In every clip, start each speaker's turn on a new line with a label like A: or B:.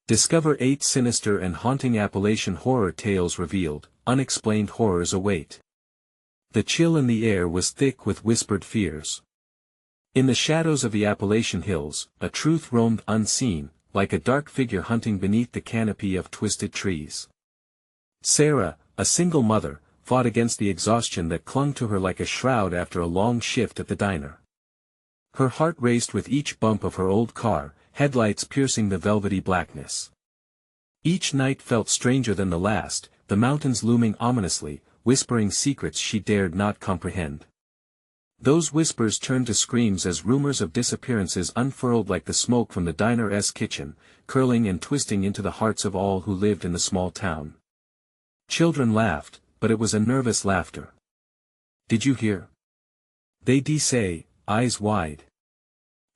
A: Discover 8 sinister and haunting Appalachian horror tales revealed, unexplained horrors await. The chill in the air was thick with whispered fears. In the shadows of the Appalachian hills, a truth roamed unseen, like a dark figure hunting beneath the canopy of twisted trees. Sarah, a single mother, fought against the exhaustion that clung to her like a shroud after a long shift at the diner. Her heart raced with each bump of her old car, headlights piercing the velvety blackness. Each night felt stranger than the last, the mountains looming ominously, whispering secrets she dared not comprehend. Those whispers turned to screams as rumors of disappearances unfurled like the smoke from the diner's kitchen, curling and twisting into the hearts of all who lived in the small town. Children laughed, but it was a nervous laughter. "Did you hear?" they'd say, eyes wide.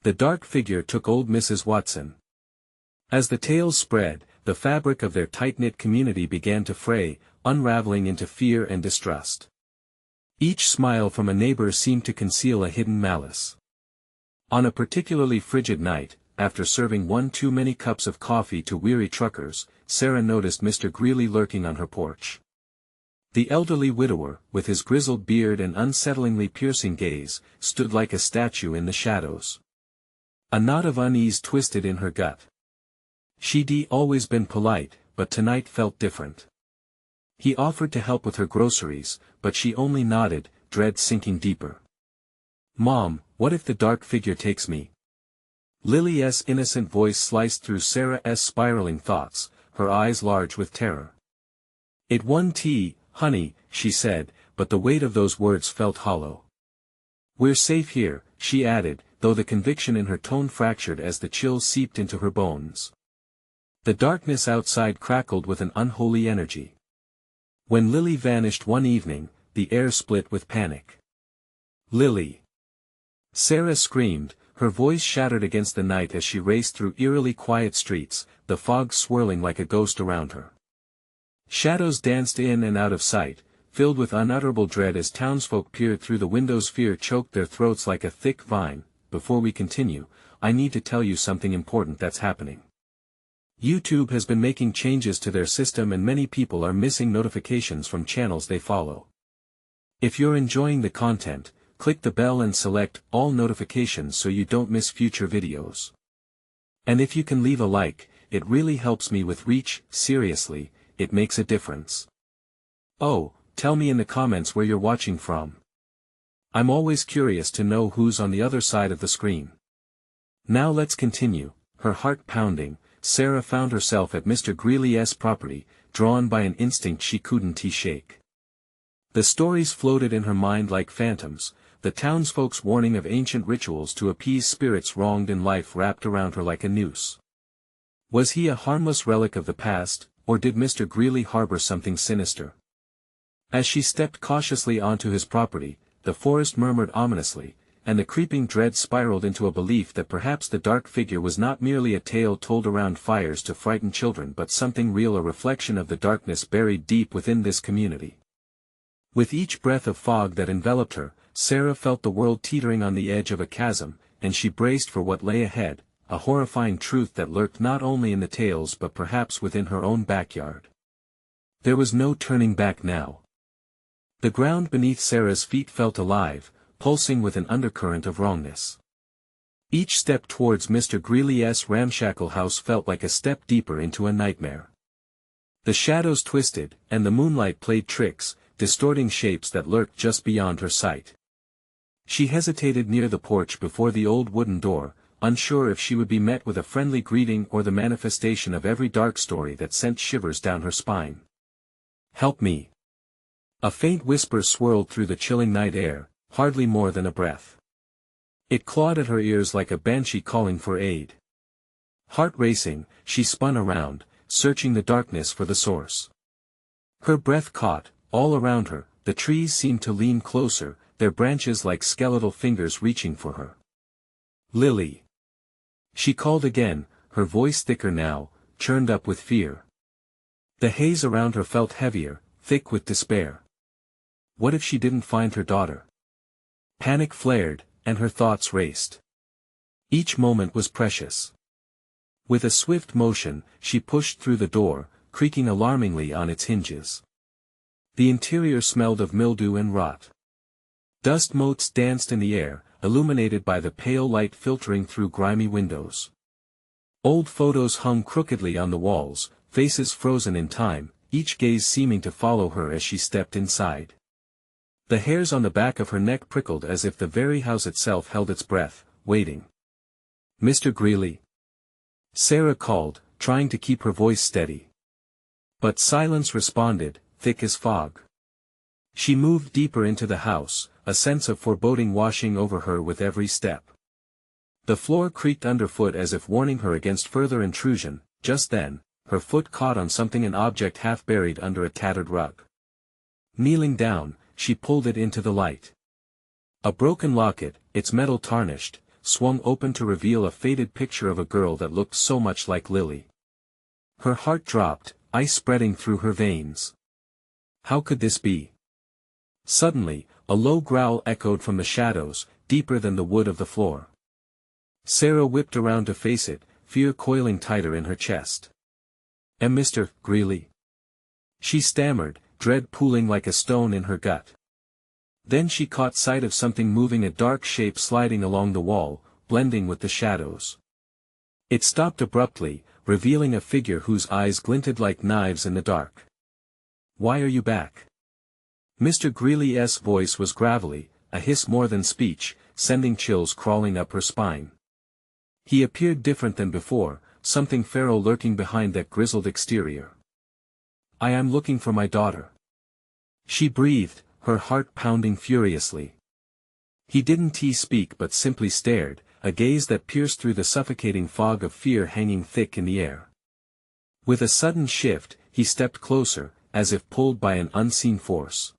A: The dark figure took old Mrs. Watson. As the tales spread, the fabric of their tight-knit community began to fray, unraveling into fear and distrust. Each smile from a neighbor seemed to conceal a hidden malice. On a particularly frigid night, after serving one too many cups of coffee to weary truckers, Sarah noticed Mr. Greeley lurking on her porch. The elderly widower, with his grizzled beard and unsettlingly piercing gaze, stood like a statue in the shadows. A knot of unease twisted in her gut. She'd always been polite, but tonight felt different. He offered to help with her groceries, but she only nodded, dread sinking deeper. "Mom, what if the dark figure takes me?" Lily's innocent voice sliced through Sarah's spiraling thoughts, her eyes large with terror. "It won tea, honey," she said, but the weight of those words felt hollow. "We're safe here," she added, though the conviction in her tone fractured as the chill seeped into her bones. The darkness outside crackled with an unholy energy. When Lily vanished one evening, the air split with panic. "Lily!" Sarah screamed, her voice shattered against the night as she raced through eerily quiet streets, the fog swirling like a ghost around her. Shadows danced in and out of sight, filled with unutterable dread as townsfolk peered through the windows. Fear choked their throats like a thick vine. "Before we continue, I need to tell you something important that's happening. YouTube has been making changes to their system and many people are missing notifications from channels they follow. If you're enjoying the content, click the bell and select all notifications so you don't miss future videos. And if you can leave a like, it really helps me with reach. Seriously, it makes a difference. Oh, tell me in the comments where you're watching from. I'm always curious to know who's on the other side of the screen. Now let's continue. Her heart pounding, Sarah found herself at Mr. Greeley's property, drawn by an instinct she couldn't shake. The stories floated in her mind like phantoms, the townsfolk's warning of ancient rituals to appease spirits wronged in life wrapped around her like a noose. Was he a harmless relic of the past, or did Mr. Greeley harbor something sinister? As she stepped cautiously onto his property, the forest murmured ominously, and the creeping dread spiraled into a belief that perhaps the dark figure was not merely a tale told around fires to frighten children but something real, a reflection of the darkness buried deep within this community. With each breath of fog that enveloped her, Sarah felt the world teetering on the edge of a chasm, and she braced for what lay ahead, a horrifying truth that lurked not only in the tales but perhaps within her own backyard. There was no turning back now. The ground beneath Sarah's feet felt alive, pulsing with an undercurrent of wrongness. Each step towards Mr. Greeley's ramshackle house felt like a step deeper into a nightmare. The shadows twisted, and the moonlight played tricks, distorting shapes that lurked just beyond her sight. She hesitated near the porch before the old wooden door, unsure if she would be met with a friendly greeting or the manifestation of every dark story that sent shivers down her spine. "Help me." A faint whisper swirled through the chilling night air, hardly more than a breath. It clawed at her ears like a banshee calling for aid. Heart racing, she spun around, searching the darkness for the source. Her breath caught, all around her, the trees seemed to lean closer, their branches like skeletal fingers reaching for her. "Lily." She called again, her voice thicker now, churned up with fear. The haze around her felt heavier, thick with despair. What if she didn't find her daughter? Panic flared, and her thoughts raced. Each moment was precious. With a swift motion, she pushed through the door, creaking alarmingly on its hinges. The interior smelled of mildew and rot. Dust motes danced in the air, illuminated by the pale light filtering through grimy windows. Old photos hung crookedly on the walls, faces frozen in time, each gaze seeming to follow her as she stepped inside. The hairs on the back of her neck prickled as if the very house itself held its breath, waiting. "Mr. Greeley?" Sarah called, trying to keep her voice steady. But silence responded, thick as fog. She moved deeper into the house, a sense of foreboding washing over her with every step. The floor creaked underfoot as if warning her against further intrusion. Just then, her foot caught on something, an object half buried under a tattered rug. Kneeling down, she pulled it into the light. A broken locket, its metal tarnished, swung open to reveal a faded picture of a girl that looked so much like Lily. Her heart dropped, ice spreading through her veins. How could this be? Suddenly, a low growl echoed from the shadows, deeper than the wood of the floor. Sarah whipped around to face it, fear coiling tighter in her chest. "Mr. Greeley?" she stammered, dread pooling like a stone in her gut. Then she caught sight of something moving, a dark shape sliding along the wall, blending with the shadows. It stopped abruptly, revealing a figure whose eyes glinted like knives in the dark. "Why are you back?" Mr. Greeley's voice was gravelly, a hiss more than speech, sending chills crawling up her spine. He appeared different than before, something feral lurking behind that grizzled exterior. "I am looking for my daughter," she breathed, her heart pounding furiously. He didn't speak but simply stared, a gaze that pierced through the suffocating fog of fear hanging thick in the air. With a sudden shift, he stepped closer, as if pulled by an unseen force.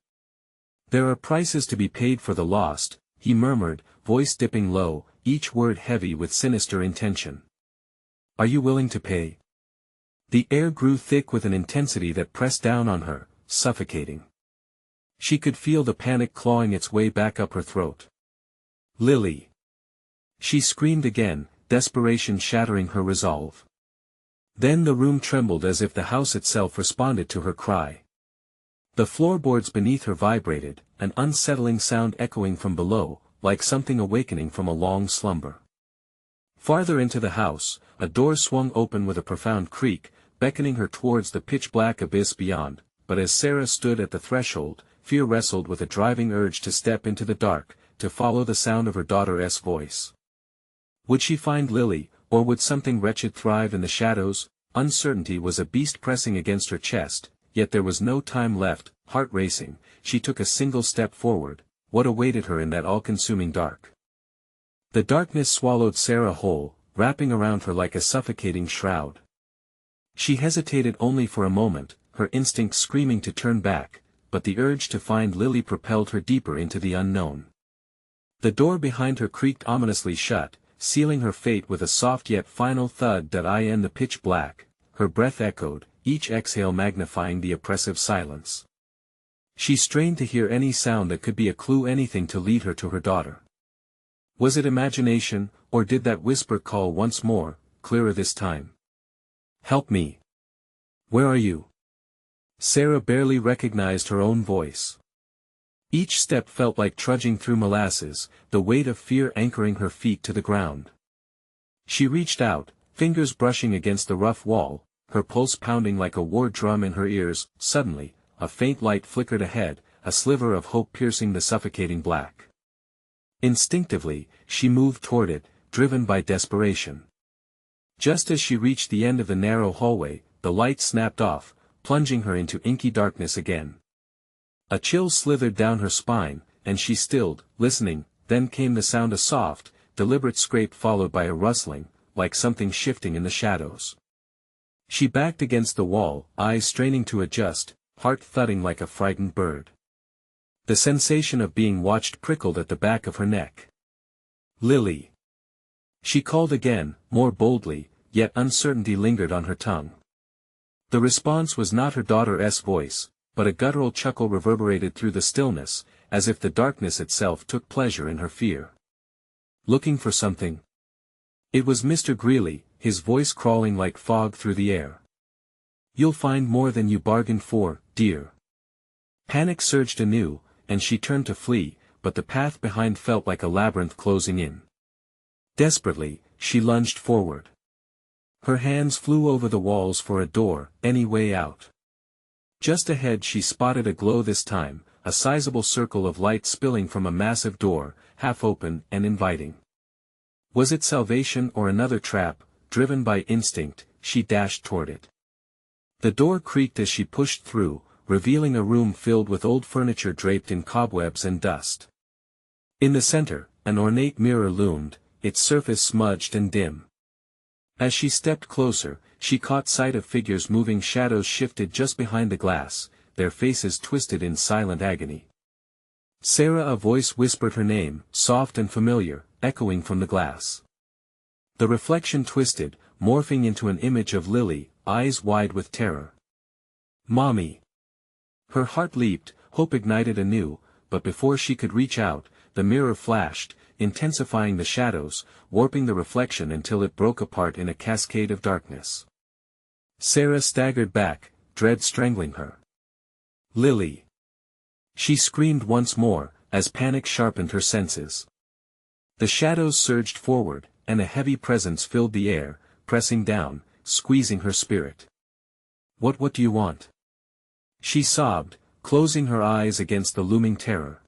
A: "There are prices to be paid for the lost," he murmured, voice dipping low, each word heavy with sinister intention. "Are you willing to pay?" The air grew thick with an intensity that pressed down on her, suffocating. She could feel the panic clawing its way back up her throat. "Lily!" She screamed again, desperation shattering her resolve. Then the room trembled as if the house itself responded to her cry. The floorboards beneath her vibrated, an unsettling sound echoing from below, like something awakening from a long slumber. Farther into the house, a door swung open with a profound creak, beckoning her towards the pitch-black abyss beyond, but as Sarah stood at the threshold, fear wrestled with a driving urge to step into the dark, to follow the sound of her daughter's voice. Would she find Lily, or would something wretched thrive in the shadows? Uncertainty was a beast pressing against her chest, yet there was no time left. Heart racing, she took a single step forward. What awaited her in that all-consuming dark? The darkness swallowed Sarah whole, wrapping around her like a suffocating shroud. She hesitated only for a moment, her instinct screaming to turn back, but the urge to find Lily propelled her deeper into the unknown. The door behind her creaked ominously shut, sealing her fate with a soft yet final thud. In the pitch black, her breath echoed, each exhale magnifying the oppressive silence. She strained to hear any sound that could be a clue, anything to lead her to her daughter. Was it imagination, or did that whisper call once more, clearer this time? "Help me. Where are you?" Sarah barely recognized her own voice. Each step felt like trudging through molasses, the weight of fear anchoring her feet to the ground. She reached out, fingers brushing against the rough wall, her pulse pounding like a war drum in her ears. Suddenly, a faint light flickered ahead, a sliver of hope piercing the suffocating black. Instinctively, she moved toward it, driven by desperation. Just as she reached the end of the narrow hallway, the light snapped off, plunging her into inky darkness again. A chill slithered down her spine, and she stilled, listening. Then came the sound, a soft, deliberate scrape followed by a rustling, like something shifting in the shadows. She backed against the wall, eyes straining to adjust, heart thudding like a frightened bird. The sensation of being watched prickled at the back of her neck. "Lily!" She called again, more boldly, yet uncertainty lingered on her tongue. The response was not her daughter's voice, but a guttural chuckle reverberated through the stillness, as if the darkness itself took pleasure in her fear. "Looking for something?" It was Mr. Greeley, his voice crawling like fog through the air. "You'll find more than you bargained for, dear." Panic surged anew, and she turned to flee, but the path behind felt like a labyrinth closing in. Desperately, she lunged forward. Her hands flew over the walls for a door, any way out. Just ahead she spotted a glow this time, a sizable circle of light spilling from a massive door, half open and inviting. Was it salvation or another trap? Driven by instinct, she dashed toward it. The door creaked as she pushed through, revealing a room filled with old furniture draped in cobwebs and dust. In the center, an ornate mirror loomed, its surface smudged and dim. As she stepped closer, she caught sight of figures moving. Shadows shifted just behind the glass, their faces twisted in silent agony. "Sarah," a voice whispered her name, soft and familiar, echoing from the glass. The reflection twisted, morphing into an image of Lily, eyes wide with terror. "Mommy!" Her heart leaped, hope ignited anew, but before she could reach out, the mirror flashed, intensifying the shadows, warping the reflection until it broke apart in a cascade of darkness. Sarah staggered back, dread strangling her. "Lily!" She screamed once more, as panic sharpened her senses. The shadows surged forward, and a heavy presence filled the air, pressing down, squeezing her spirit. What do you want?" She sobbed, closing her eyes against the looming terror.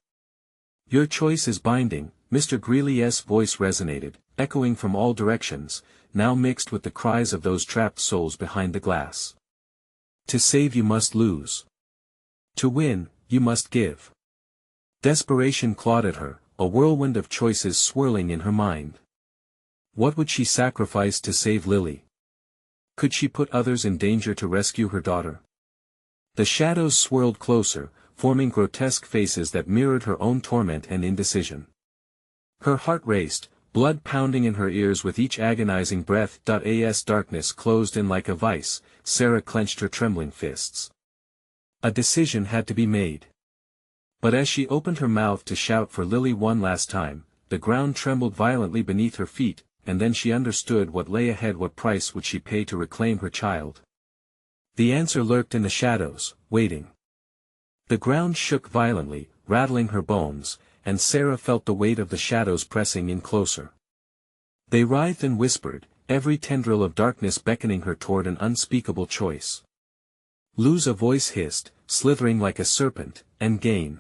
A: "Your choice is binding," Mr. Greeley's voice resonated, echoing from all directions, now mixed with the cries of those trapped souls behind the glass. "To save you must lose. To win, you must give." Desperation clawed at her, a whirlwind of choices swirling in her mind. What would she sacrifice to save Lily? Could she put others in danger to rescue her daughter? The shadows swirled closer, forming grotesque faces that mirrored her own torment and indecision. Her heart raced, blood pounding in her ears with each agonizing breath. As darkness closed in like a vice, Sarah clenched her trembling fists. A decision had to be made. But as she opened her mouth to shout for Lily one last time, the ground trembled violently beneath her feet, and then she understood what lay ahead. What price would she pay to reclaim her child? The answer lurked in the shadows, waiting. The ground shook violently, rattling her bones, and Sarah felt the weight of the shadows pressing in closer. They writhed and whispered, every tendril of darkness beckoning her toward an unspeakable choice. Lose, a voice hissed, slithering like a serpent, and gain.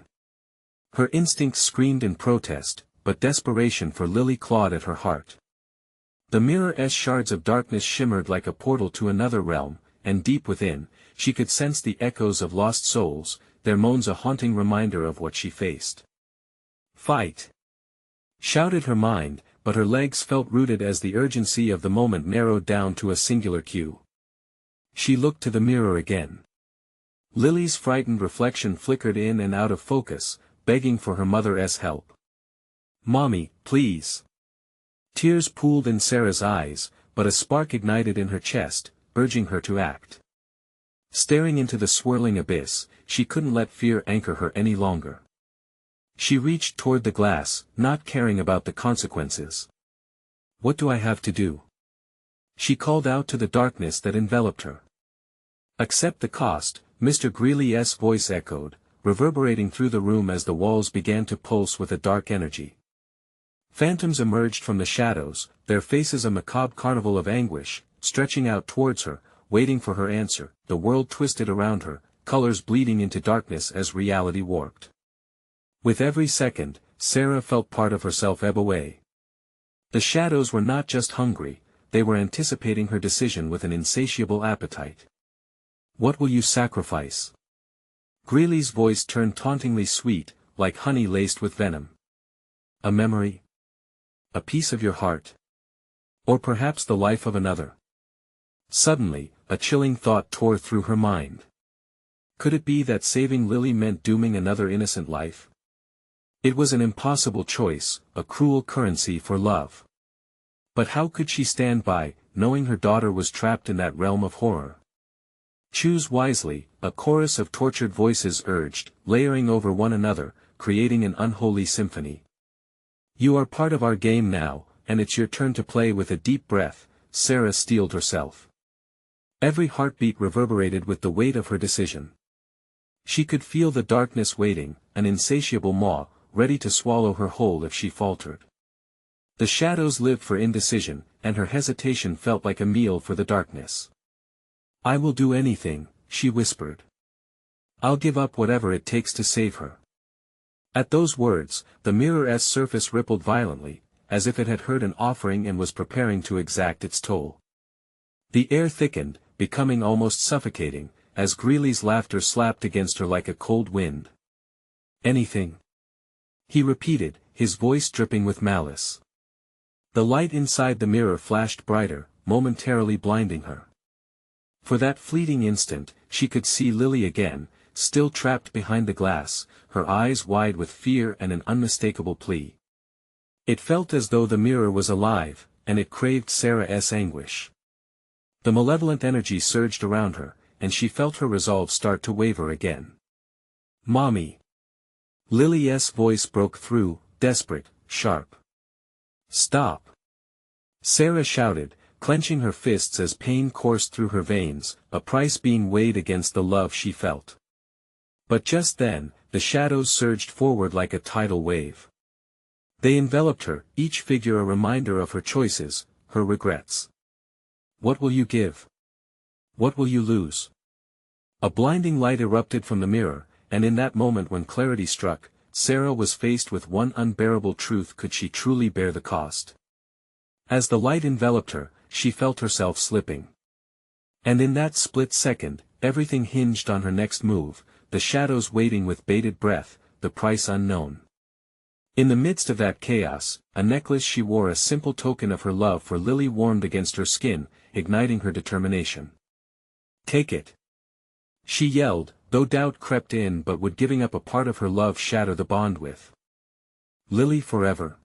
A: Her instincts screamed in protest, but desperation for Lily clawed at her heart. The mirror's shards of darkness shimmered like a portal to another realm, and deep within, she could sense the echoes of lost souls, their moans a haunting reminder of what she faced. "Fight!" shouted her mind, but her legs felt rooted as the urgency of the moment narrowed down to a singular cue. She looked to the mirror again. Lily's frightened reflection flickered in and out of focus, begging for her mother's help. "Mommy, please." Tears pooled in Sarah's eyes, but a spark ignited in her chest, urging her to act. Staring into the swirling abyss, she couldn't let fear anchor her any longer. She reached toward the glass, not caring about the consequences. "What do I have to do?" she called out to the darkness that enveloped her. "Accept the cost," Mr. Greeley's voice echoed, reverberating through the room as the walls began to pulse with a dark energy. Phantoms emerged from the shadows, their faces a macabre carnival of anguish, stretching out towards her, waiting for her answer. The world twisted around her, colors bleeding into darkness as reality warped. With every second, Sarah felt part of herself ebb away. The shadows were not just hungry, they were anticipating her decision with an insatiable appetite. "What will you sacrifice?" Greeley's voice turned tauntingly sweet, like honey laced with venom. "A memory? A piece of your heart? Or perhaps the life of another?" Suddenly, a chilling thought tore through her mind. Could it be that saving Lily meant dooming another innocent life? It was an impossible choice, a cruel currency for love. But how could she stand by, knowing her daughter was trapped in that realm of horror? "Choose wisely," a chorus of tortured voices urged, layering over one another, creating an unholy symphony. "You are part of our game now, and it's your turn to play." With a deep breath, Sarah steeled herself. Every heartbeat reverberated with the weight of her decision. She could feel the darkness waiting, an insatiable maw, ready to swallow her whole if she faltered. The shadows lived for indecision, and her hesitation felt like a meal for the darkness. "I will do anything," she whispered. "I'll give up whatever it takes to save her." At those words, the mirror's surface rippled violently, as if it had heard an offering and was preparing to exact its toll. The air thickened, becoming almost suffocating, as Greeley's laughter slapped against her like a cold wind. "Anything?" he repeated, his voice dripping with malice. The light inside the mirror flashed brighter, momentarily blinding her. For that fleeting instant, she could see Lily again, still trapped behind the glass, her eyes wide with fear and an unmistakable plea. It felt as though the mirror was alive, and it craved Sarah's anguish. The malevolent energy surged around her, and she felt her resolve start to waver again. "Mommy!" Lily's voice broke through, desperate, sharp. "Stop!" Sarah shouted, clenching her fists as pain coursed through her veins, a price being weighed against the love she felt. But just then, the shadows surged forward like a tidal wave. They enveloped her, each figure a reminder of her choices, her regrets. "What will you give? What will you lose?" A blinding light erupted from the mirror, and in that moment when clarity struck, Sarah was faced with one unbearable truth: could she truly bear the cost? As the light enveloped her, she felt herself slipping. And in that split second, everything hinged on her next move, the shadows waiting with bated breath, the price unknown. In the midst of that chaos, a necklace she wore, a simple token of her love for Lily, warmed against her skin, igniting her determination. "Take it!" she yelled, though doubt crept in. But would giving up a part of her love shatter the bond with Lily forever?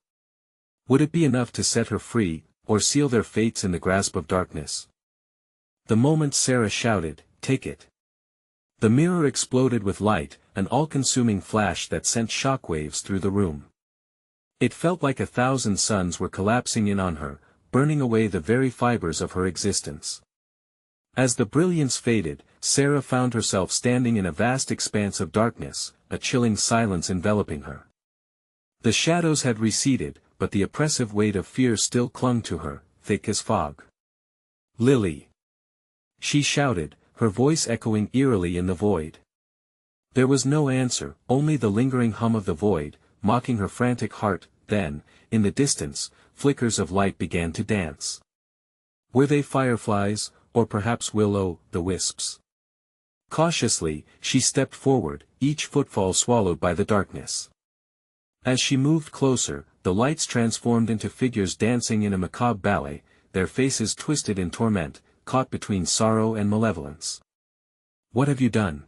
A: Would it be enough to set her free, or seal their fates in the grasp of darkness? The moment Sarah shouted, "Take it!" the mirror exploded with light, an all-consuming flash that sent shockwaves through the room. It felt like 1,000 suns were collapsing in on her, burning away the very fibers of her existence. As the brilliance faded, Sarah found herself standing in a vast expanse of darkness, a chilling silence enveloping her. The shadows had receded, but the oppressive weight of fear still clung to her, thick as fog. "Lily!" she shouted, her voice echoing eerily in the void. There was no answer, only the lingering hum of the void, mocking her frantic heart. Then, in the distance, flickers of light began to dance. Were they fireflies, or perhaps will-o'-the-wisps? Cautiously, she stepped forward, each footfall swallowed by the darkness. As she moved closer, the lights transformed into figures dancing in a macabre ballet, their faces twisted in torment, caught between sorrow and malevolence. "What have you done?"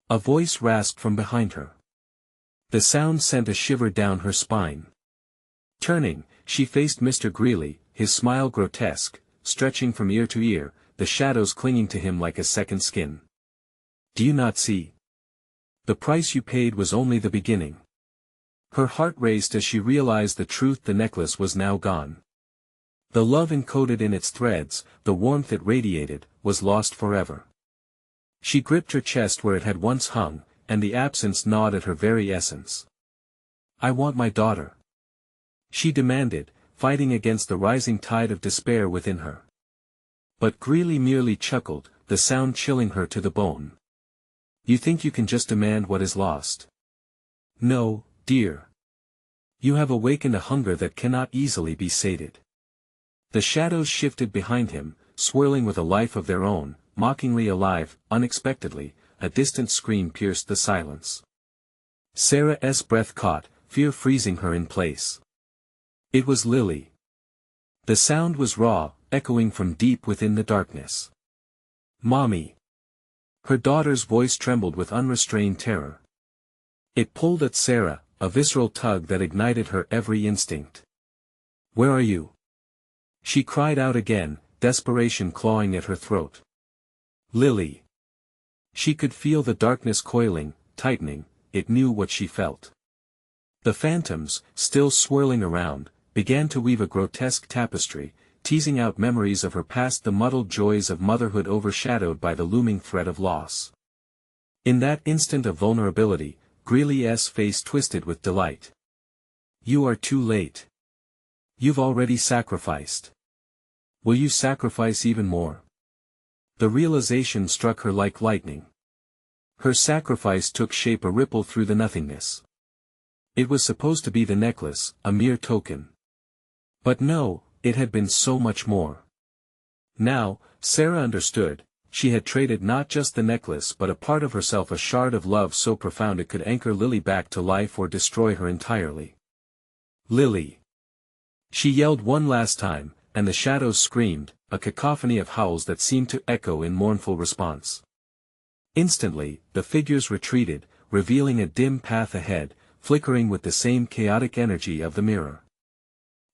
A: a voice rasped from behind her. The sound sent a shiver down her spine. Turning, she faced Mr. Greeley, his smile grotesque, stretching from ear to ear, the shadows clinging to him like a second skin. "Do you not see? The price you paid was only the beginning." Her heart raced as she realized the truth: the necklace was now gone. The love encoded in its threads, the warmth it radiated, was lost forever. She gripped her chest where it had once hung, and the absence gnawed at her very essence. "I want my daughter," she demanded, fighting against the rising tide of despair within her. But Greeley merely chuckled, the sound chilling her to the bone. "You think you can just demand what is lost? No, dear. You have awakened a hunger that cannot easily be sated." The shadows shifted behind him, swirling with a life of their own, mockingly alive. Unexpectedly, a distant scream pierced the silence. Sarah's breath caught, fear freezing her in place. It was Lily. The sound was raw, echoing from deep within the darkness. "Mommy!" Her daughter's voice trembled with unrestrained terror. It pulled at Sarah, a visceral tug that ignited her every instinct. "Where are you?" she cried out again, desperation clawing at her throat. "Lily!" She could feel the darkness coiling, tightening. It knew what she felt. The phantoms, still swirling around, began to weave a grotesque tapestry, teasing out memories of her past, the muddled joys of motherhood overshadowed by the looming threat of loss. In that instant of vulnerability, Greeley's face twisted with delight. "You are too late. You've already sacrificed. Will you sacrifice even more?" The realization struck her like lightning. Her sacrifice took shape, a ripple through the nothingness. It was supposed to be the necklace, a mere token. But no, it had been so much more. Now, Sarah understood. She had traded not just the necklace but a part of herself, a shard of love so profound it could anchor Lily back to life or destroy her entirely. "Lily!" She yelled one last time, and the shadows screamed, a cacophony of howls that seemed to echo in mournful response. Instantly, the figures retreated, revealing a dim path ahead, flickering with the same chaotic energy of the mirror.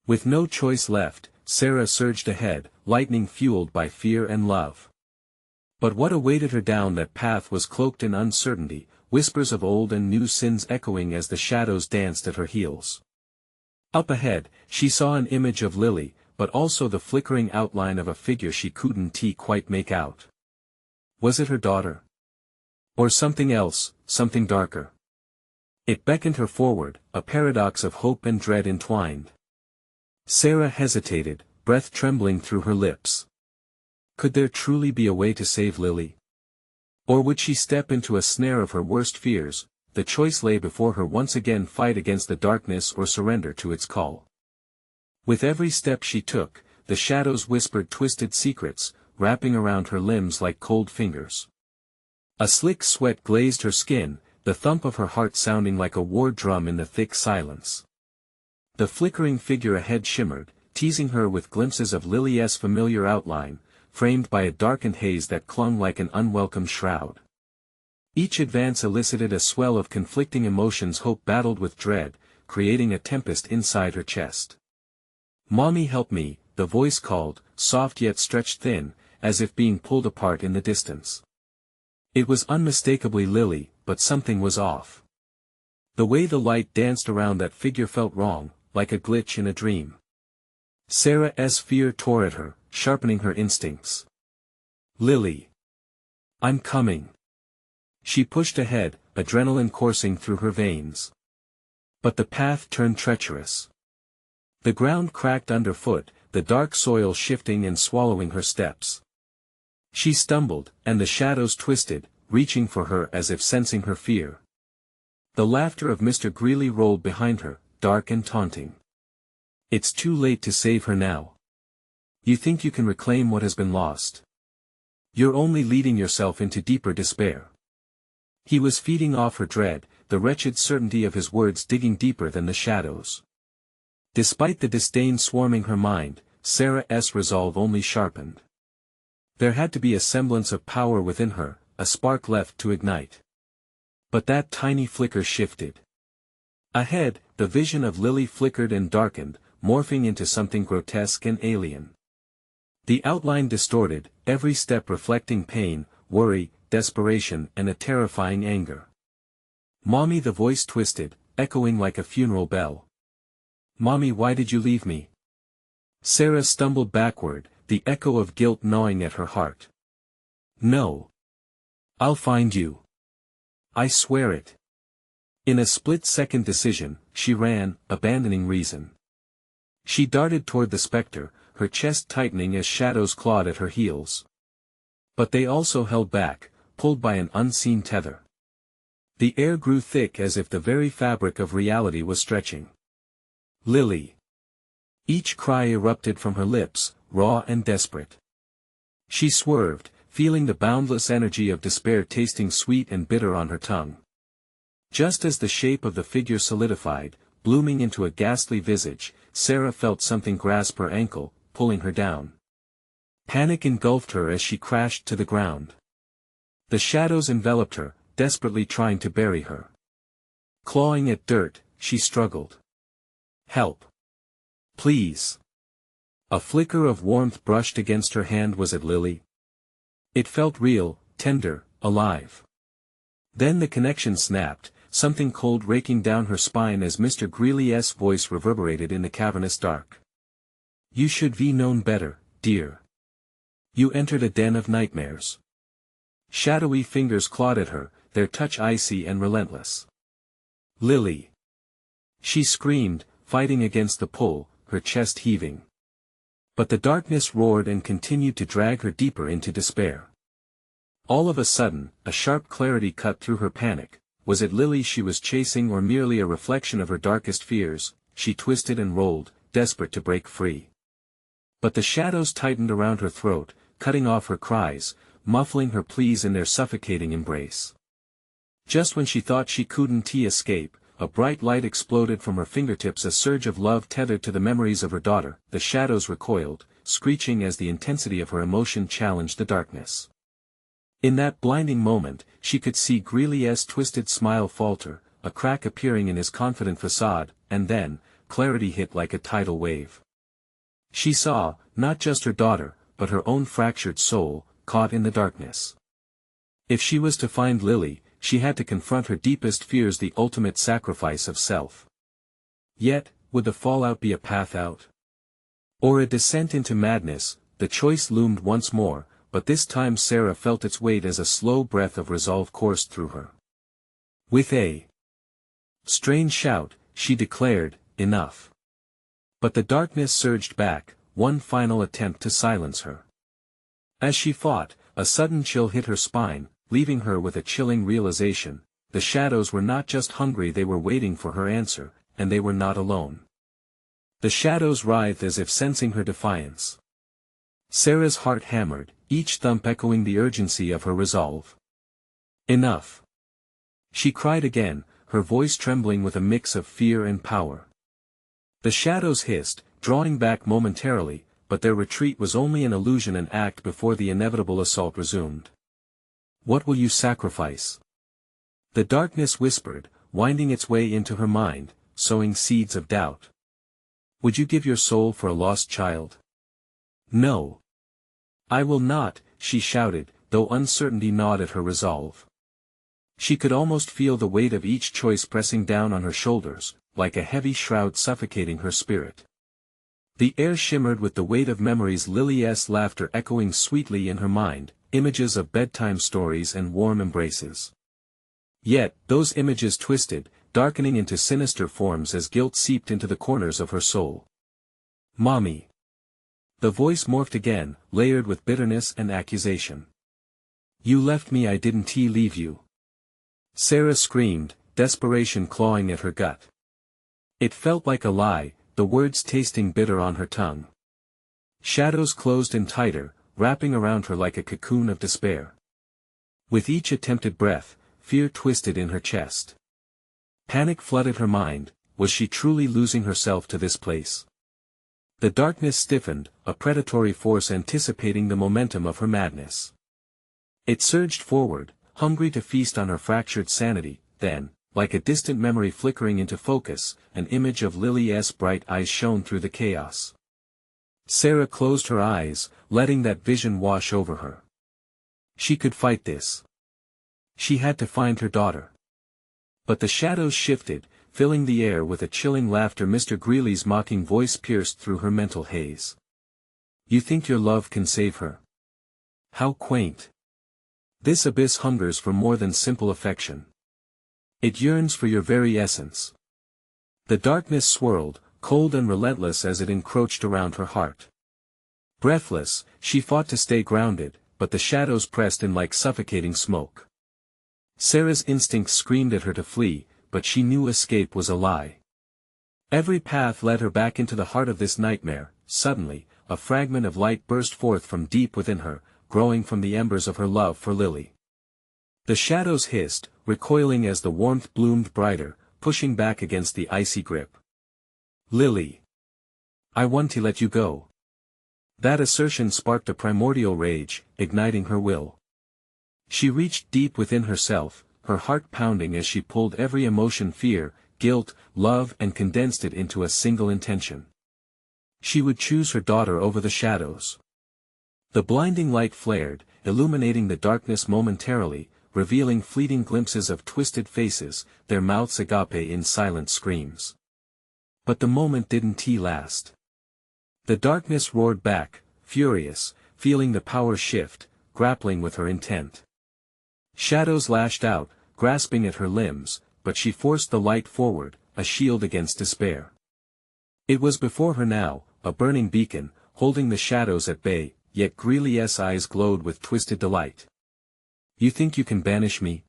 A: With no choice left, Sarah surged ahead, lightning-fueled by fear and love. But what awaited her down that path was cloaked in uncertainty, whispers of old and new sins echoing as the shadows danced at her heels. Up ahead, she saw an image of Lily, but also the flickering outline of a figure she couldn't quite make out. Was it her daughter? Or something else, something darker? It beckoned her forward, a paradox of hope and dread entwined. Sarah hesitated, breath trembling through her lips. Could there truly be a way to save Lily? Or would she step into a snare of her worst fears? The choice lay before her: once again fight against the darkness or surrender to its call. With every step she took, the shadows whispered twisted secrets, wrapping around her limbs like cold fingers. A slick sweat glazed her skin, the thump of her heart sounding like a war drum in the thick silence. The flickering figure ahead shimmered, teasing her with glimpses of Lily's familiar outline, framed by a darkened haze that clung like an unwelcome shroud. Each advance elicited a swell of conflicting emotions. Hope battled with dread, creating a tempest inside her chest. "Mommy, help me," the voice called, soft yet stretched thin, as if being pulled apart in the distance. It was unmistakably Lily, but something was off. The way the light danced around that figure felt wrong, like a glitch in a dream. Sarah's fear tore at her, sharpening her instincts. "Lily! I'm coming!" She pushed ahead, adrenaline coursing through her veins. But the path turned treacherous. The ground cracked underfoot, the dark soil shifting and swallowing her steps. She stumbled, and the shadows twisted, reaching for her as if sensing her fear. The laughter of Mr. Greeley rolled behind her, dark and taunting. "It's too late to save her now. You think you can reclaim what has been lost? You're only leading yourself into deeper despair." He was feeding off her dread, the wretched certainty of his words digging deeper than the shadows. Despite the disdain swarming her mind, Sarah's resolve only sharpened. There had to be a semblance of power within her, a spark left to ignite. But that tiny flicker shifted. Ahead, the vision of Lily flickered and darkened, morphing into something grotesque and alien. The outline distorted, every step reflecting pain, worry, desperation, and a terrifying anger. "Mommy," the voice twisted, echoing like a funeral bell. "Mommy, why did you leave me?" Sarah stumbled backward, the echo of guilt gnawing at her heart. "No. I'll find you. I swear it." In a split-second decision, she ran, abandoning reason. She darted toward the specter, her chest tightening as shadows clawed at her heels. But they also held back, pulled by an unseen tether. The air grew thick as if the very fabric of reality was stretching. "Lily!" Each cry erupted from her lips, raw and desperate. She swerved, feeling the boundless energy of despair tasting sweet and bitter on her tongue. Just as the shape of the figure solidified, blooming into a ghastly visage, Sarah felt something grasp her ankle, pulling her down. Panic engulfed her as she crashed to the ground. The shadows enveloped her, desperately trying to bury her. Clawing at dirt, she struggled. "Help! Please!" A flicker of warmth brushed against her hand. Was it Lily? It felt real, tender, alive. Then the connection snapped, something cold raking down her spine as Mr. Greeley's voice reverberated in the cavernous dark. You should be known better, dear. You entered a den of nightmares. Shadowy fingers clawed at her, their touch icy and relentless. Lily! She screamed, fighting against the pull, her chest heaving. But the darkness roared and continued to drag her deeper into despair. All of a sudden, a sharp clarity cut through her panic. Was it Lily she was chasing or merely a reflection of her darkest fears? She twisted and rolled, desperate to break free. But the shadows tightened around her throat, cutting off her cries, muffling her pleas in their suffocating embrace. Just when she thought she couldn't escape, a bright light exploded from her fingertips, a surge of love tethered to the memories of her daughter. The shadows recoiled, screeching as the intensity of her emotion challenged the darkness. In that blinding moment, she could see Greeley's twisted smile falter, a crack appearing in his confident facade, and then, clarity hit like a tidal wave. She saw, not just her daughter, but her own fractured soul, caught in the darkness. If she was to find Lily, she had to confront her deepest fears, the ultimate sacrifice of self. Yet, would the fallout be a path out? Or a descent into madness? The choice loomed once more, but this time Sarah felt its weight as a slow breath of resolve coursed through her. With a strange shout, she declared, "Enough." But the darkness surged back, one final attempt to silence her. As she fought, a sudden chill hit her spine, leaving her with a chilling realization. The shadows were not just hungry, they were waiting for her answer, and they were not alone. The shadows writhed as if sensing her defiance. Sarah's heart hammered, each thump echoing the urgency of her resolve. Enough! She cried again, her voice trembling with a mix of fear and power. The shadows hissed, drawing back momentarily, but their retreat was only an illusion, an act before the inevitable assault resumed. What will you sacrifice? The darkness whispered, winding its way into her mind, sowing seeds of doubt. Would you give your soul for a lost child? No. I will not, she shouted, though uncertainty gnawed at her resolve. She could almost feel the weight of each choice pressing down on her shoulders, like a heavy shroud suffocating her spirit. The air shimmered with the weight of memories, Lily's laughter echoing sweetly in her mind, images of bedtime stories and warm embraces. Yet, those images twisted, darkening into sinister forms as guilt seeped into the corners of her soul. Mommy! The voice morphed again, layered with bitterness and accusation. You left me, I didn't leave you. Sarah screamed, desperation clawing at her gut. It felt like a lie, the words tasting bitter on her tongue. Shadows closed in tighter, wrapping around her like a cocoon of despair. With each attempted breath, fear twisted in her chest. Panic flooded her mind. Was she truly losing herself to this place? The darkness stiffened, a predatory force anticipating the momentum of her madness. It surged forward, hungry to feast on her fractured sanity. Then, like a distant memory flickering into focus, an image of Lily's bright eyes shone through the chaos. Sarah closed her eyes, letting that vision wash over her. She could fight this. She had to find her daughter. But the shadows shifted, filling the air with a chilling laughter. Mr. Greeley's mocking voice pierced through her mental haze. You think your love can save her? How quaint. This abyss hungers for more than simple affection. It yearns for your very essence. The darkness swirled, cold and relentless as it encroached around her heart. Breathless, she fought to stay grounded, but the shadows pressed in like suffocating smoke. Sarah's instincts screamed at her to flee, but she knew escape was a lie. Every path led her back into the heart of this nightmare. Suddenly, a fragment of light burst forth from deep within her, growing from the embers of her love for Lily. The shadows hissed, recoiling as the warmth bloomed brighter, pushing back against the icy grip. Lily! I want to let you go. That assertion sparked a primordial rage, igniting her will. She reached deep within herself, her heart pounding as she pulled every emotion, fear, guilt, love, and condensed it into a single intention. She would choose her daughter over the shadows. The blinding light flared, illuminating the darkness momentarily, revealing fleeting glimpses of twisted faces, their mouths agape in silent screams. But the moment didn't last. The darkness roared back, furious, feeling the power shift, grappling with her intent. Shadows lashed out, grasping at her limbs, but she forced the light forward, a shield against despair. It was before her now, a burning beacon, holding the shadows at bay, yet Greely's eyes glowed with twisted delight. You think you can banish me?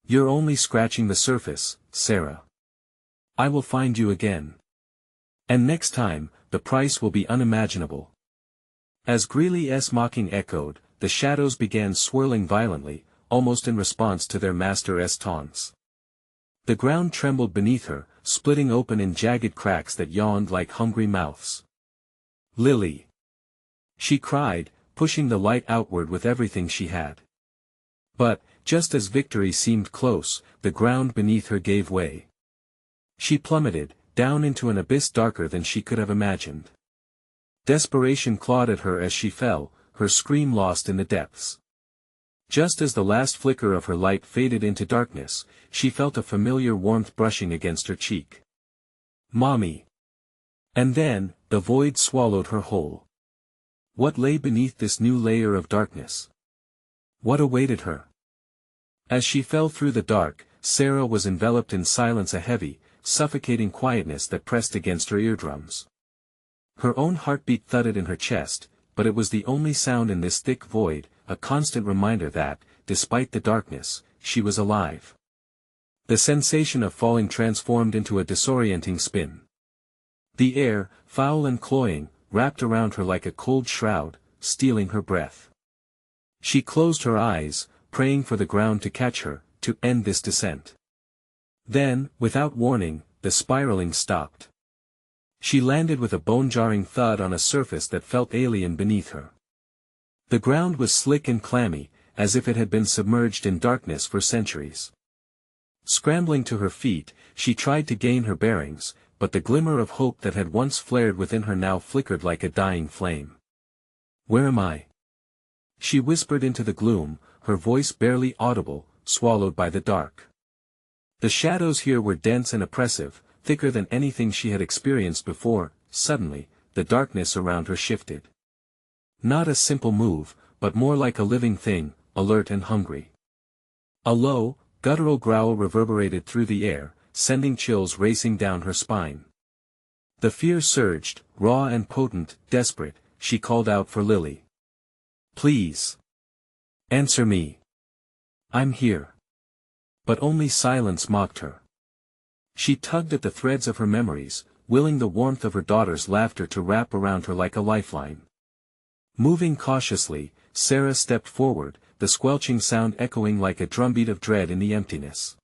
A: You're only scratching the surface, Sarah. I will find you again. And next time, the price will be unimaginable. As Greely's mocking echoed, the shadows began swirling violently, almost in response to their master's taunts. The ground trembled beneath her, splitting open in jagged cracks that yawned like hungry mouths. Lily! She cried, pushing the light outward with everything she had. But, just as victory seemed close, the ground beneath her gave way. She plummeted, down into an abyss darker than she could have imagined. Desperation clawed at her as she fell, her scream lost in the depths. Just as the last flicker of her light faded into darkness, she felt a familiar warmth brushing against her cheek. Mommy! And then, the void swallowed her whole. What lay beneath this new layer of darkness? What awaited her? As she fell through the dark, Sarah was enveloped in silence, a heavy, suffocating quietness that pressed against her eardrums. Her own heartbeat thudded in her chest, but it was the only sound in this thick void, a constant reminder that, despite the darkness, she was alive. The sensation of falling transformed into a disorienting spin. The air, foul and cloying, wrapped around her like a cold shroud, stealing her breath. She closed her eyes, praying for the ground to catch her, to end this descent. Then, without warning, the spiraling stopped. She landed with a bone-jarring thud on a surface that felt alien beneath her. The ground was slick and clammy, as if it had been submerged in darkness for centuries. Scrambling to her feet, she tried to gain her bearings, but the glimmer of hope that had once flared within her now flickered like a dying flame. Where am I? She whispered into the gloom, her voice barely audible, swallowed by the dark. The shadows here were dense and oppressive, thicker than anything she had experienced before. Suddenly, the darkness around her shifted. Not a simple move, but more like a living thing, alert and hungry. A low, guttural growl reverberated through the air, sending chills racing down her spine. The fear surged, raw and potent, desperate. She called out for Lily. Please. Answer me. I'm here. But only silence mocked her. She tugged at the threads of her memories, willing the warmth of her daughter's laughter to wrap around her like a lifeline. Moving cautiously, Sarah stepped forward, the squelching sound echoing like a drumbeat of dread in the emptiness.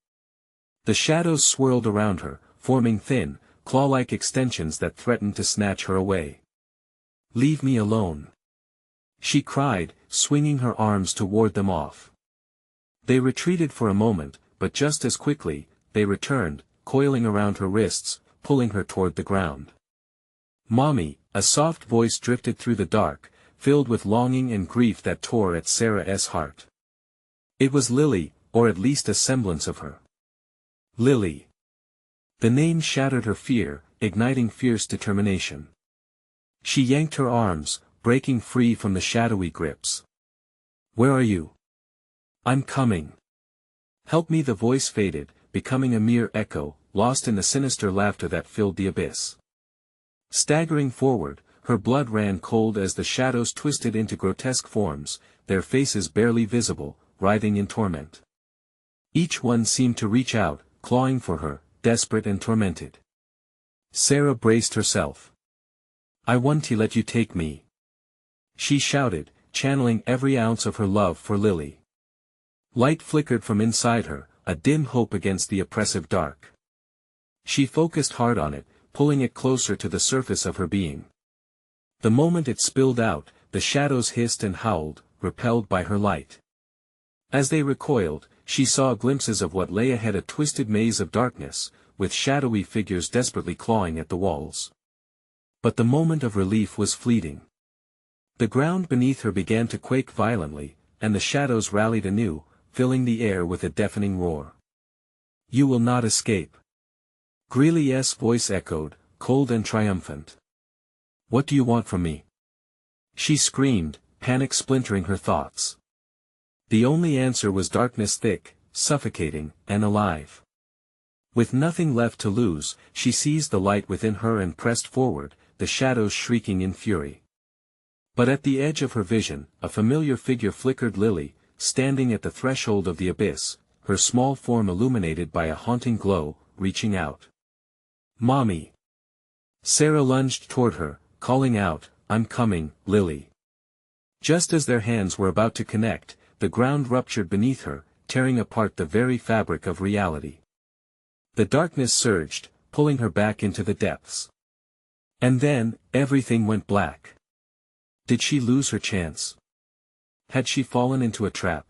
A: The shadows swirled around her, forming thin, claw-like extensions that threatened to snatch her away. Leave me alone. She cried, swinging her arms to ward them off. They retreated for a moment, but just as quickly, they returned, coiling around her wrists, pulling her toward the ground. Mommy, a soft voice drifted through the dark, filled with longing and grief that tore at Sarah's heart. It was Lily, or at least a semblance of her. Lily. The name shattered her fear, igniting fierce determination. She yanked her arms, breaking free from the shadowy grips. Where are you? I'm coming. Help me. The voice faded, becoming a mere echo, lost in the sinister laughter that filled the abyss. Staggering forward, her blood ran cold as the shadows twisted into grotesque forms, their faces barely visible, writhing in torment. Each one seemed to reach out, clawing for her, desperate and tormented. Sarah braced herself. I want to let you take me. She shouted, channeling every ounce of her love for Lily. Light flickered from inside her, a dim hope against the oppressive dark. She focused hard on it, pulling it closer to the surface of her being. The moment it spilled out, the shadows hissed and howled, repelled by her light. As they recoiled, she saw glimpses of what lay ahead, a twisted maze of darkness, with shadowy figures desperately clawing at the walls. But the moment of relief was fleeting. The ground beneath her began to quake violently, and the shadows rallied anew, filling the air with a deafening roar. You will not escape. Greely's voice echoed, cold and triumphant. What do you want from me? She screamed, panic splintering her thoughts. The only answer was darkness thick, suffocating, and alive. With nothing left to lose, she seized the light within her and pressed forward, the shadows shrieking in fury. But at the edge of her vision, a familiar figure flickered. Lily, standing at the threshold of the abyss, her small form illuminated by a haunting glow, reaching out. "Mommy!" Sarah lunged toward her, calling out, "I'm coming, Lily." Just as their hands were about to connect, the ground ruptured beneath her, tearing apart the very fabric of reality. The darkness surged, pulling her back into the depths. And then, everything went black. Did she lose her chance? Had she fallen into a trap?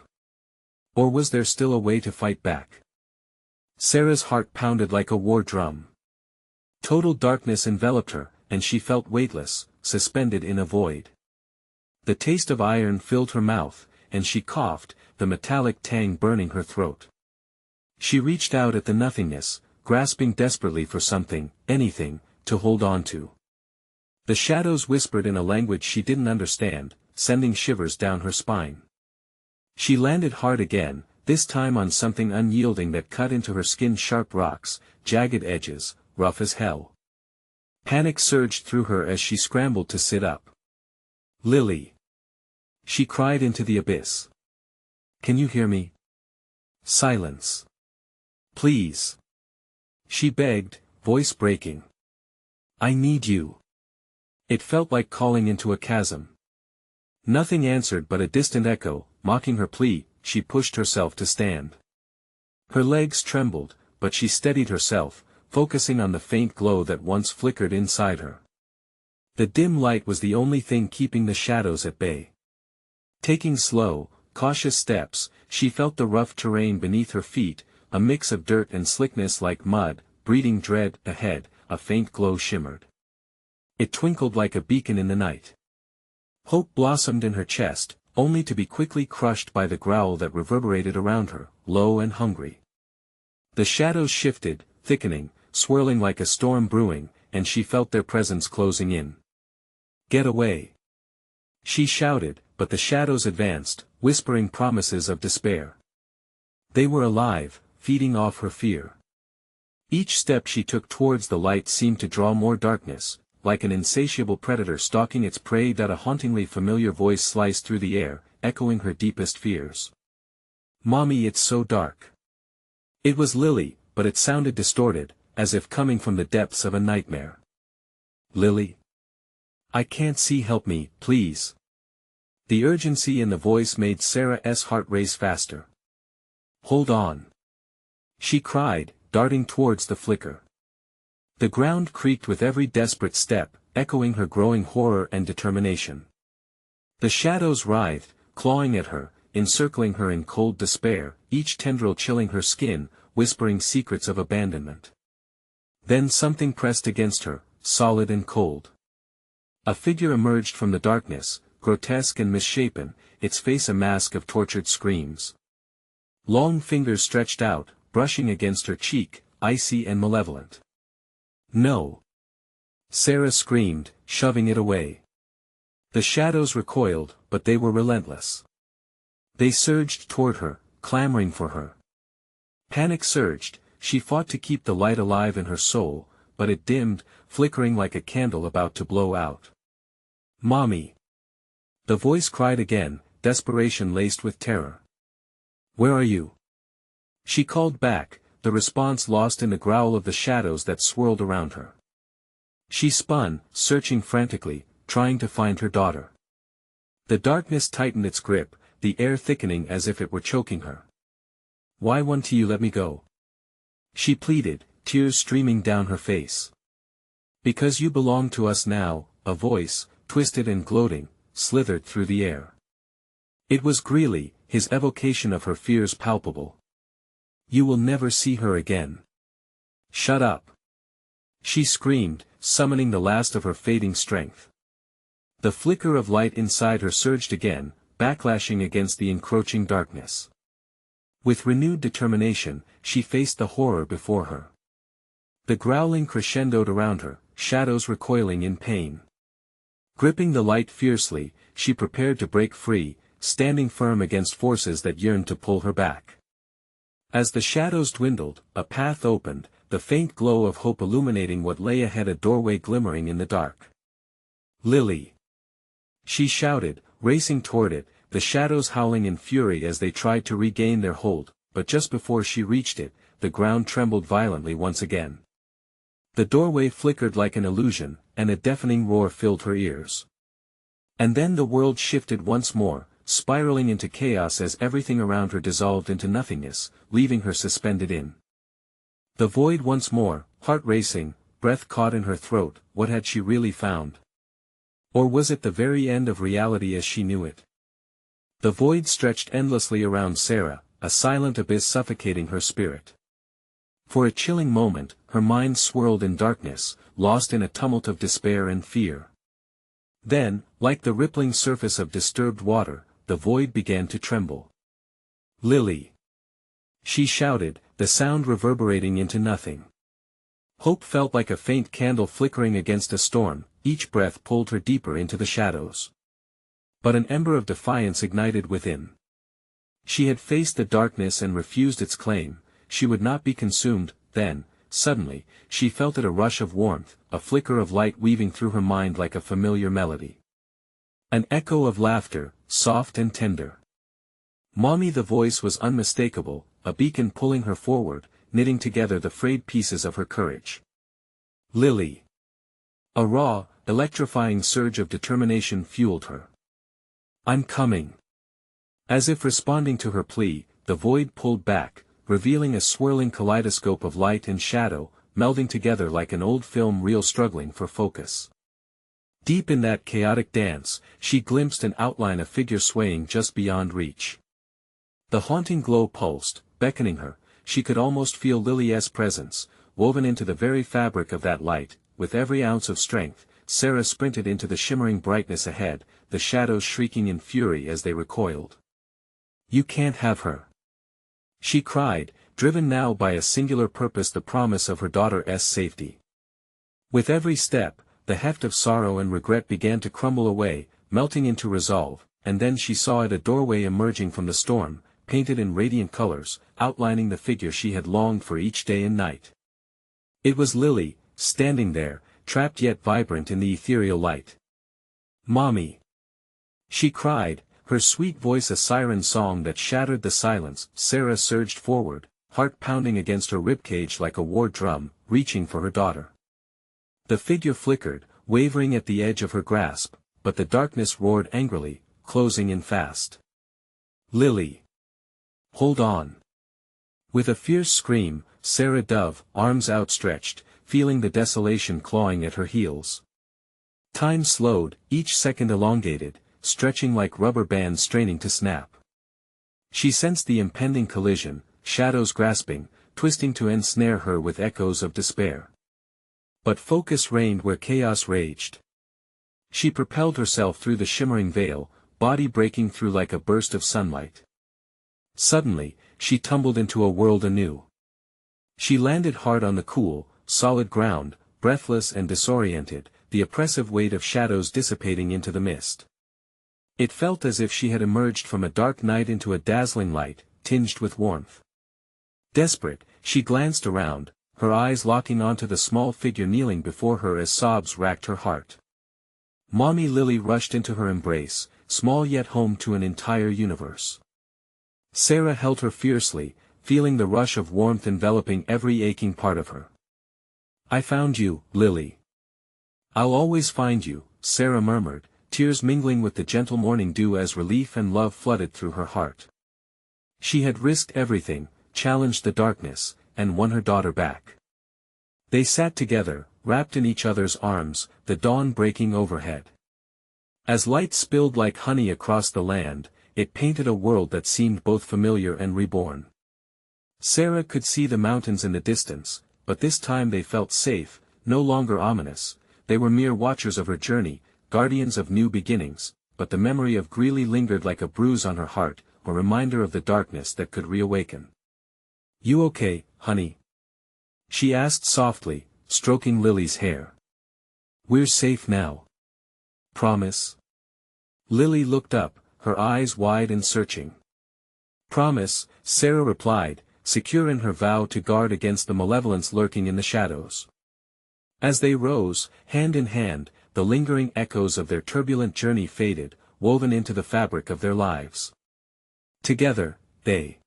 A: Or was there still a way to fight back? Sarah's heart pounded like a war drum. Total darkness enveloped her, and she felt weightless, suspended in a void. The taste of iron filled her mouth, and she coughed, the metallic tang burning her throat. She reached out at the nothingness, grasping desperately for something, anything, to hold on to. The shadows whispered in a language she didn't understand, sending shivers down her spine. She landed hard again, this time on something unyielding that cut into her skin. Sharp rocks, jagged edges, rough as hell. Panic surged through her as she scrambled to sit up. "Lily!" she cried into the abyss. "Can you hear me?" Silence. "Please!" she begged, voice breaking. "I need you." It felt like calling into a chasm. Nothing answered but a distant echo, mocking her plea. She pushed herself to stand. Her legs trembled, but she steadied herself, focusing on the faint glow that once flickered inside her. The dim light was the only thing keeping the shadows at bay. Taking slow, cautious steps, she felt the rough terrain beneath her feet, a mix of dirt and slickness like mud, breeding dread. Ahead, a faint glow shimmered. It twinkled like a beacon in the night. Hope blossomed in her chest, only to be quickly crushed by the growl that reverberated around her, low and hungry. The shadows shifted, thickening, swirling like a storm brewing, and she felt their presence closing in. "Get away!" she shouted, but the shadows advanced, whispering promises of despair. They were alive, feeding off her fear. Each step she took towards the light seemed to draw more darkness, like an insatiable predator stalking its prey. A hauntingly familiar voice sliced through the air, echoing her deepest fears. "Mommy, it's so dark." It was Lily, but it sounded distorted, as if coming from the depths of a nightmare. "Lily? I can't see, help me, please." The urgency in the voice made Sarah's heart race faster. "Hold on!" she cried, darting towards the flicker. The ground creaked with every desperate step, echoing her growing horror and determination. The shadows writhed, clawing at her, encircling her in cold despair, each tendril chilling her skin, whispering secrets of abandonment. Then something pressed against her, solid and cold. A figure emerged from the darkness, grotesque and misshapen, its face a mask of tortured screams. Long fingers stretched out, brushing against her cheek, icy and malevolent. "No!" Sarah screamed, shoving it away. The shadows recoiled, but they were relentless. They surged toward her, clamoring for her. Panic surged, she fought to keep the light alive in her soul, but it dimmed, flickering like a candle about to blow out. "Mommy!" The voice cried again, desperation laced with terror. "Where are you?" she called back, the response lost in the growl of the shadows that swirled around her. She spun, searching frantically, trying to find her daughter. The darkness tightened its grip, the air thickening as if it were choking her. "Why won't you let me go?" she pleaded, tears streaming down her face. "Because you belong to us now," a voice, twisted and gloating, slithered through the air. It was Greeley, his evocation of her fears palpable. "You will never see her again." "Shut up!" she screamed, summoning the last of her fading strength. The flicker of light inside her surged again, backlashing against the encroaching darkness. With renewed determination, she faced the horror before her. The growling crescendoed around her, shadows recoiling in pain. Gripping the light fiercely, she prepared to break free, standing firm against forces that yearned to pull her back. As the shadows dwindled, a path opened, the faint glow of hope illuminating what lay ahead, a doorway glimmering in the dark. "Lily!" she shouted, racing toward it, the shadows howling in fury as they tried to regain their hold, but just before she reached it, the ground trembled violently once again. The doorway flickered like an illusion, and a deafening roar filled her ears. And then the world shifted once more, spiraling into chaos as everything around her dissolved into nothingness, leaving her suspended in the void once more, heart racing, breath caught in her throat. What had she really found? Or was it the very end of reality as she knew it? The void stretched endlessly around Sarah, a silent abyss suffocating her spirit. For a chilling moment, her mind swirled in darkness, lost in a tumult of despair and fear. Then, like the rippling surface of disturbed water, the void began to tremble. "Lily!" she shouted, the sound reverberating into nothing. Hope felt like a faint candle flickering against a storm, each breath pulled her deeper into the shadows. But an ember of defiance ignited within. She had faced the darkness and refused its claim. She would not be consumed. Then, suddenly, she felt it, a rush of warmth, a flicker of light weaving through her mind like a familiar melody. An echo of laughter, soft and tender. "Mommy!" The voice was unmistakable, a beacon pulling her forward, knitting together the frayed pieces of her courage. "Lily!" A raw, electrifying surge of determination fueled her. "I'm coming!" As if responding to her plea, the void pulled back, revealing a swirling kaleidoscope of light and shadow, melding together like an old film reel struggling for focus. Deep in that chaotic dance, she glimpsed an outline, a figure swaying just beyond reach. The haunting glow pulsed, beckoning her. She could almost feel Lily's presence, woven into the very fabric of that light. With every ounce of strength, Sarah sprinted into the shimmering brightness ahead, the shadows shrieking in fury as they recoiled. "You can't have her!" she cried, driven now by a singular purpose, the promise of her daughter's safety. With every step, the heft of sorrow and regret began to crumble away, melting into resolve, and then she saw it, a doorway emerging from the storm, painted in radiant colors, outlining the figure she had longed for each day and night. It was Lily, standing there, trapped yet vibrant in the ethereal light. "Mommy!" she cried, her sweet voice a siren song that shattered the silence. Sarah surged forward, heart pounding against her ribcage like a war drum, reaching for her daughter. The figure flickered, wavering at the edge of her grasp, but the darkness roared angrily, closing in fast. "Lily! Hold on!" With a fierce scream, Sarah dove, arms outstretched, feeling the desolation clawing at her heels. Time slowed, each second elongated, stretching like rubber bands straining to snap. She sensed the impending collision, shadows grasping, twisting to ensnare her with echoes of despair. But focus reigned where chaos raged. She propelled herself through the shimmering veil, body breaking through like a burst of sunlight. Suddenly, she tumbled into a world anew. She landed hard on the cool, solid ground, breathless and disoriented, the oppressive weight of shadows dissipating into the mist. It felt as if she had emerged from a dark night into a dazzling light, tinged with warmth. Desperate, she glanced around, her eyes locking onto the small figure kneeling before her as sobs racked her heart. "Mommy!" Lily rushed into her embrace, small yet home to an entire universe. Sarah held her fiercely, feeling the rush of warmth enveloping every aching part of her. "I found you, Lily." "I'll always find you," Sarah murmured, tears mingling with the gentle morning dew as relief and love flooded through her heart. She had risked everything, challenged the darkness, and won her daughter back. They sat together, wrapped in each other's arms, the dawn breaking overhead. As light spilled like honey across the land, it painted a world that seemed both familiar and reborn. Sarah could see the mountains in the distance, but this time they felt safe, no longer ominous. They were mere watchers of her journey, guardians of new beginnings, but the memory of Greeley lingered like a bruise on her heart, a reminder of the darkness that could reawaken. "You okay, honey?" she asked softly, stroking Lily's hair. "We're safe now." Promise? Lily looked up, her eyes wide and searching. Promise, Sarah replied, secure in her vow to guard against the malevolence lurking in the shadows. As they rose, hand in hand, the lingering echoes of their turbulent journey faded, woven into the fabric of their lives. Together, they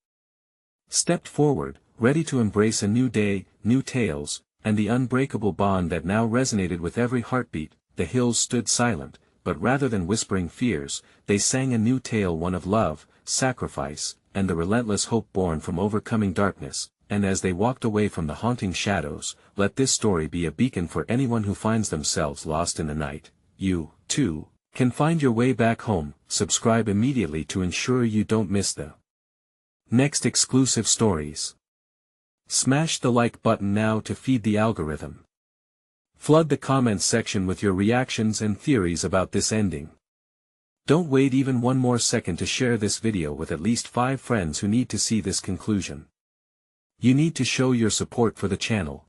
A: stepped forward, ready to embrace a new day, new tales, and the unbreakable bond that now resonated with every heartbeat. The hills stood silent, but rather than whispering fears, they sang a new tale, one of love, sacrifice, and the relentless hope born from overcoming darkness. And as they walked away from the haunting shadows, let this story be a beacon for anyone who finds themselves lost in the night. You, too, can find your way back home. Subscribe immediately to ensure you don't miss the next exclusive stories. Smash the like button now to feed the algorithm. Flood the comments section with your reactions and theories about this ending. Don't wait even one more second to share this video with at least 5 friends who need to see this conclusion. You need to show your support for the channel.